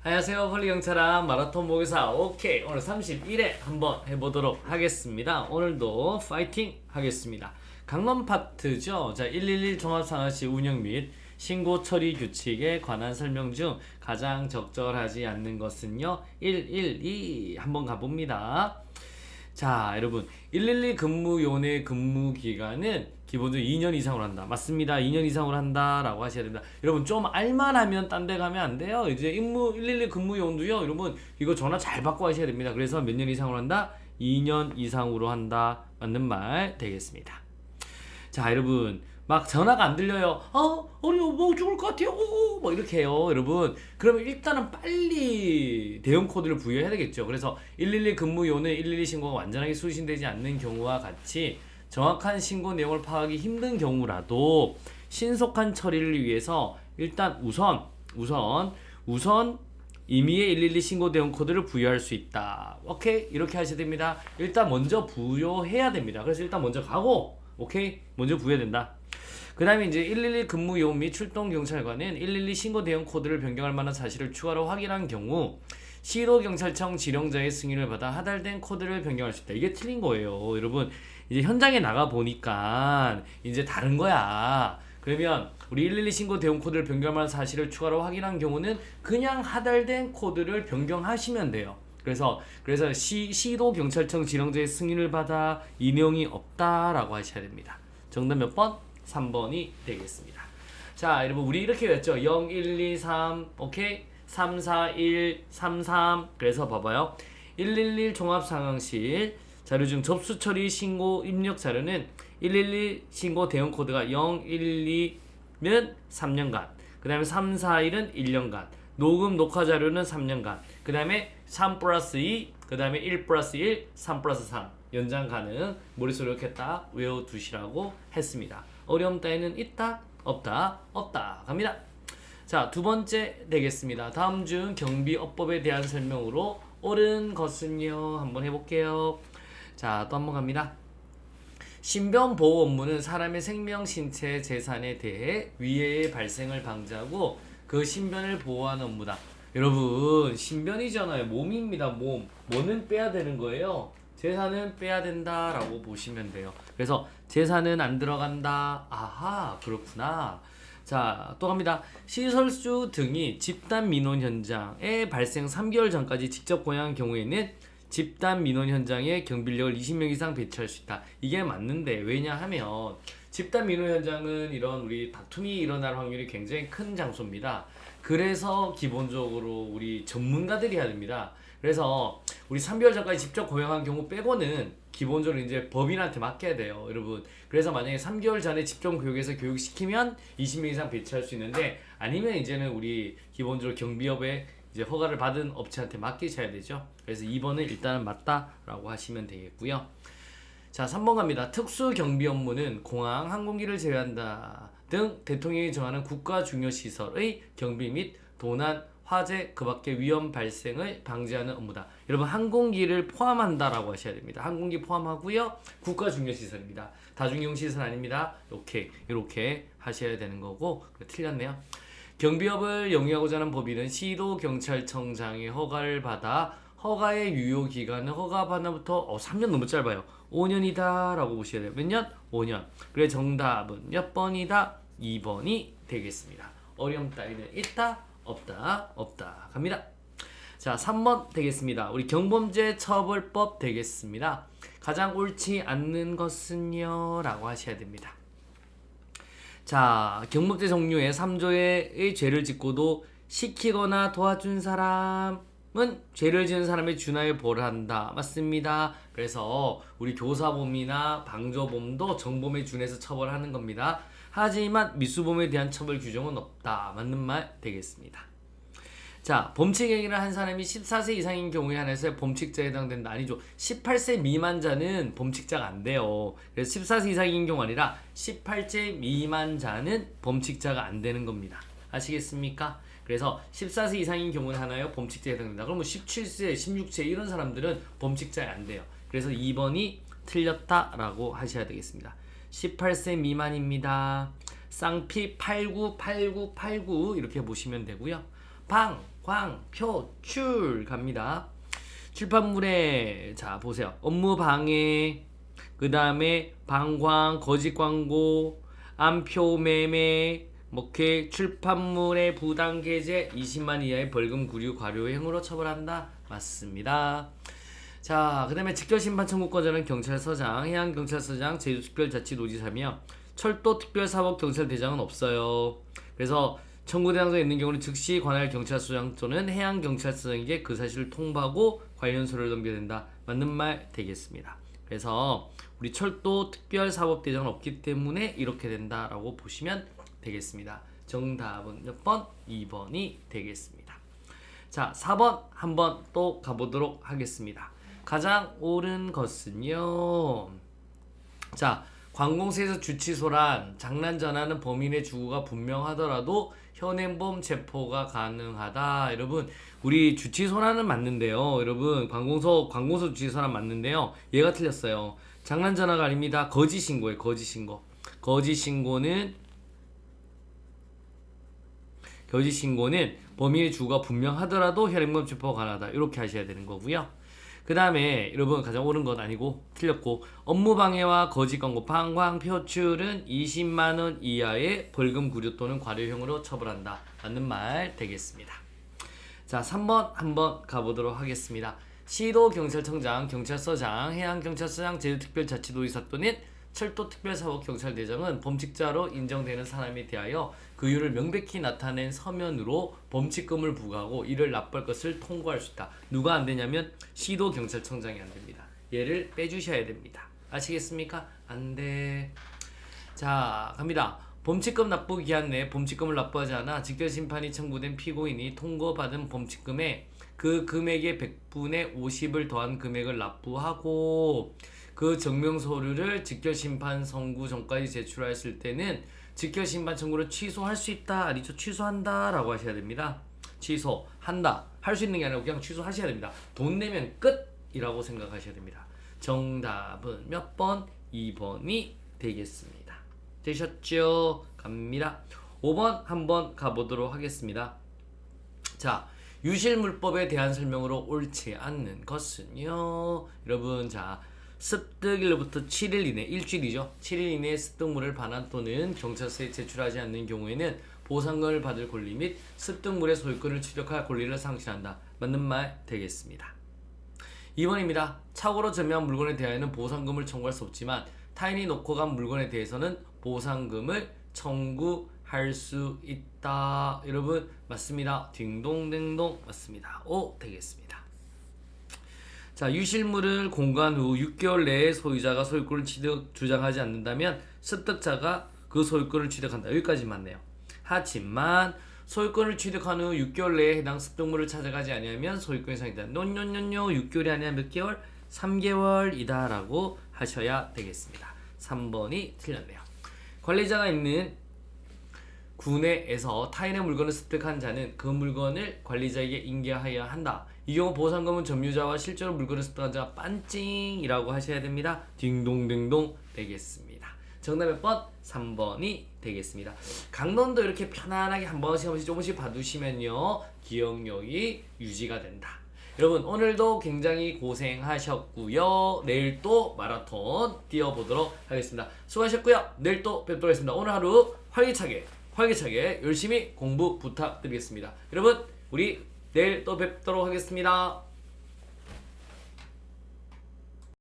안녕하세요. 홀리경찰함 마라톤 모의사 오케이. 오늘 31회 한번 해보도록 하겠습니다. 오늘도 파이팅 하겠습니다. 강론 파트죠. 자, 111 종합상하시 운영 및 신고 처리 규칙에 관한 설명 중 가장 적절하지 않는 것은요 112 한번 가봅니다. 자, 여러분 112 근무요원의 근무기간은 기본적으로 2년 이상으로 한다. 맞습니다. 2년 이상으로 한다 라고 하셔야 됩니다. 여러분 좀 알만하면 딴 데 가면 안 돼요. 이제 112 근무요원도요, 여러분 이거 전화 잘 받고 하셔야 됩니다. 그래서 몇 년 이상으로 한다? 2년 이상으로 한다. 맞는 말 되겠습니다. 자, 여러분 막 전화가 안 들려요. 아니 뭐 죽을 것 같아요. 뭐 이렇게 해요, 여러분. 그러면 일단은 빨리 대응 코드를 부여해야 되겠죠. 그래서 112 근무요원은 112 신고가 완전하게 수신되지 않는 경우와 같이 정확한 신고 내용을 파악하기 힘든 경우라도 신속한 처리를 위해서 일단 우선 임의의 112 신고 대응 코드를 부여할 수 있다. 오케이? 이렇게 하셔야 됩니다. 일단 먼저 부여해야 됩니다. 그래서 일단 먼저 가고, 오케이? 먼저 부여해야 된다. 그 다음에 이제 112 근무요원 및 출동경찰관은 112 신고 대응 코드를 변경할 만한 사실을 추가로 확인한 경우 시도경찰청 지령자의 승인을 받아 하달된 코드를 변경할 수 있다. 이게 틀린 거예요, 여러분. 이제 현장에 나가 보니까 이제 다른 거야. 그러면 우리 112 신고 대응 코드를 변경할 만한 사실을 추가로 확인한 경우는 그냥 하달된 코드를 변경하시면 돼요. 그래서 시도경찰청 지령자의 승인을 받아 이 내용이 없다라고 하셔야 됩니다. 정답 몇 번? 3번이 되겠습니다. 자, 여러분 우리 이렇게 했죠. 0, 1, 2, 3 오케이? 3, 4, 1, 3, 3. 그래서 봐봐요. 111 종합상황실 자료 중 접수 처리 신고 입력 자료는 112 신고 대응 코드가 0, 1, 2는 3년간, 그 다음에 3, 4, 1은 1년간, 녹음 녹화 자료는 3년간, 그 다음에 3 플러스 2, 그 다음에 1 플러스 1, 3 플러스 3 연장 가능. 머릿속에 이렇게 딱 외워두시라고 했습니다. 어려움 따위는 있다? 없다? 없다. 갑니다. 자, 두 번째 되겠습니다. 다음 중 경비업법에 대한 설명으로 옳은 것은요. 한번 해볼게요. 자, 또 한번 갑니다. 신변 보호 업무는 사람의 생명, 신체, 재산에 대해 위해의 발생을 방지하고 그 신변을 보호하는 업무다. 여러분, 신변이잖아요. 몸입니다. 몸. 뭐는 빼야 되는 거예요? 재산은 빼야 된다라고 보시면 돼요. 그래서 재산은 안 들어간다. 아하, 그렇구나. 자, 또 갑니다. 시설주 등이 집단 민원 현장에 발생 3개월 전까지 직접 고용한 경우에는 집단 민원 현장에 경비인력을 20명 이상 배치할 수 있다. 이게 맞는데, 왜냐하면 집단 민원 현장은 이런 우리 다툼이 일어날 확률이 굉장히 큰 장소입니다. 그래서 기본적으로 우리 전문가들이 해야 됩니다. 그래서 우리 3개월 전까지 직접 고용한 경우 빼고는 기본적으로 이제 법인한테 맡겨야 돼요, 여러분. 그래서 만약에 3개월 전에 집중 교육에서 교육시키면 20명 이상 배치할 수 있는데, 아니면 이제는 우리 기본적으로 경비업에 이제 허가를 받은 업체한테 맡기셔야 되죠. 그래서 2번은 일단은 맞다라고 하시면 되겠고요. 자, 3번 갑니다. 특수 경비 업무는 공항, 항공기를 제외한다 등 대통령이 정하는 국가 중요 시설의 경비 및 도난, 화재, 그 밖의 위험 발생을 방지하는 업무다. 여러분, 항공기를 포함한다라고 하셔야 됩니다. 항공기 포함하고요. 국가 중요 시설입니다. 다중이용 시설 아닙니다. 이렇게 하셔야 되는 거고. 틀렸네요. 경비업을 영위하고자 하는 법인은 시도경찰청장의 허가를 받아 허가의 유효 기간은 허가 받는부터 3년 너무 짧아요. 5년이다 라고 보셔야 돼요. 몇 년? 5년. 그래, 정답은 몇 번이다? 2번이 되겠습니다. 어려움 따위는 있다? 없다? 없다. 갑니다. 자, 3번 되겠습니다. 우리 경범죄 처벌법 되겠습니다. 가장 옳지 않는 것은요? 라고 하셔야 됩니다. 자, 경범죄 종류의 3조의 죄를 짓고도 시키거나 도와준 사람은 죄를 지은 사람에 준하여 벌한다. 맞습니다. 그래서 우리 교사범이나 방조범도 정범에 준해서 처벌하는 겁니다. 하지만 미수범에 대한 처벌 규정은 없다. 맞는 말 되겠습니다. 자, 범칙 행위를 한 사람이 14세 이상인 경우에 한해서 범칙자에 해당된다. 아니죠. 18세 미만자는 범칙자가 안 돼요. 그래서 14세 이상인 경우 아니라 18세 미만자는 범칙자가 안 되는 겁니다. 아시겠습니까? 그래서 14세 이상인 경우는 하나요? 범칙자에 해당된다. 그러면 17세, 16세 이런 사람들은 범칙자에 안 돼요. 그래서 2번이 틀렸다라고 하셔야 되겠습니다. 18세 미만입니다. 쌍피 898989 이렇게 보시면 되고요. 방 황, 표, 출 갑니다. 출판물에 자 보세요. 업무 방해, 그 다음에 방광, 거짓 광고, 암표 매매, 출판물의 부당 게재 20만 이하의 벌금, 구류, 과료형으로 처벌한다. 맞습니다. 자, 그 다음에 직결심판 청구권자는 경찰서장, 해양경찰서장, 제주특별자치도지사며 철도특별사법경찰대장은 없어요. 그래서 청구대상자에 있는 경우는 즉시 관할 경찰서장 또는 해양경찰서장에게 그 사실을 통보하고 관련 서류를 넘겨야 된다. 맞는 말 되겠습니다. 그래서 우리 철도특별사법대장은 없기 때문에 이렇게 된다라고 보시면 되겠습니다. 정답은 몇 번? 2번이 되겠습니다. 자, 4번 한번 또 가보도록 하겠습니다. 가장 옳은 것은요. 자, 관공서에서 주치소란 장난 전하는 범인의 주거가 분명하더라도 현행범 체포가 가능하다. 여러분, 우리 주치소란은 맞는데요. 여러분, 관공서 주치소란 맞는데요. 얘가 틀렸어요. 장난 전화가 아닙니다. 거짓 신고예요. 거짓 신고. 거짓 신고는 범인의 주거가 분명하더라도 현행범 체포가 가능하다. 이렇게 하셔야 되는 거고요. 그 다음에 여러분 가장 옳은 건 아니고 틀렸고, 업무방해와 거짓광고, 방광, 표출은 20만원 이하의 벌금, 구류 또는 과료형으로 처벌한다. 맞는 말 되겠습니다. 자, 3번 한번 가보도록 하겠습니다. 시도경찰청장, 경찰서장, 해양경찰서장, 제주특별자치도지사 또는 철도특별사법경찰대장은 범칙자로 인정되는 사람에 대하여 그 이유를 명백히 나타낸 서면으로 범칙금을 부과하고 이를 납부할 것을 통고할 수 있다. 누가 안 되냐면 시도경찰청장이 안 됩니다. 얘를 빼주셔야 됩니다. 아시겠습니까? 안 돼. 자, 갑니다. 범칙금 납부 기한 내에 범칙금을 납부하지 않아 직결심판이 청구된 피고인이 통고받은 범칙금에 그 금액의 100분의 50을 더한 금액을 납부하고 그 증명서류를 직결심판 선고 전까지 제출했을 때는 직결심판 청구를 취소할 수 있다. 아니죠? 취소한다 라고 하셔야 됩니다. 취소한다. 할 수 있는 게 아니라 그냥 취소하셔야 됩니다. 돈 내면 끝이라고 생각하셔야 됩니다. 정답은 몇 번? 2번이 되겠습니다. 되셨죠? 갑니다. 5번 한번 가보도록 하겠습니다. 자, 유실물법에 대한 설명으로 옳지 않는 것은요. 여러분, 자, 습득일로부터 7일 이내, 일주일이죠. 7일 이내에 습득물을 반환 또는 경찰서에 제출하지 않는 경우에는 보상금을 받을 권리 및 습득물의 소유권을 취득할 권리를 상실한다. 맞는 말 되겠습니다. 2번입니다. 착오로 전매한 물건에 대하여는 보상금을 청구할 수 없지만 타인이 놓고 간 물건에 대해서는 보상금을 청구할 수 있다. 여러분 맞습니다. 딩동댕동 맞습니다. O 되겠습니다. 자, 유실물을 공간 후 6개월 내에 소유자가 소유권을 주장하지 않는다면 습득자가 그 소유권을 취득한다. 여기까지 맞네요. 하지만 소유권을 취득한 후 6개월 내에 해당 습득물을 찾아가지 아니하면 소유권이 상이다. 노노노노 6개월이 아니라 몇 개월? 3개월이다 라고 하셔야 되겠습니다. 3번이 틀렸네요. 관리자가 있는 구내에서 타인의 물건을 습득한 자는 그 물건을 관리자에게 인계하여야 한다. 이 경우 보상금은 점유자와 실제로 물건을 습득한 자가 빤찡이라고 하셔야 됩니다. 딩동댕동 되겠습니다. 정답 몇 번? 3번이 되겠습니다. 강론도 이렇게 편안하게 한 번씩 조금씩 봐두시면요 기억력이 유지가 된다. 여러분 오늘도 굉장히 고생하셨고요. 내일 또 마라톤 뛰어보도록 하겠습니다. 수고하셨고요. 내일 또 뵙도록 하겠습니다. 오늘 하루 활기차게 열심히 공부 부탁드리겠습니다. 여러분 우리 내일 또 뵙도록 하겠습니다.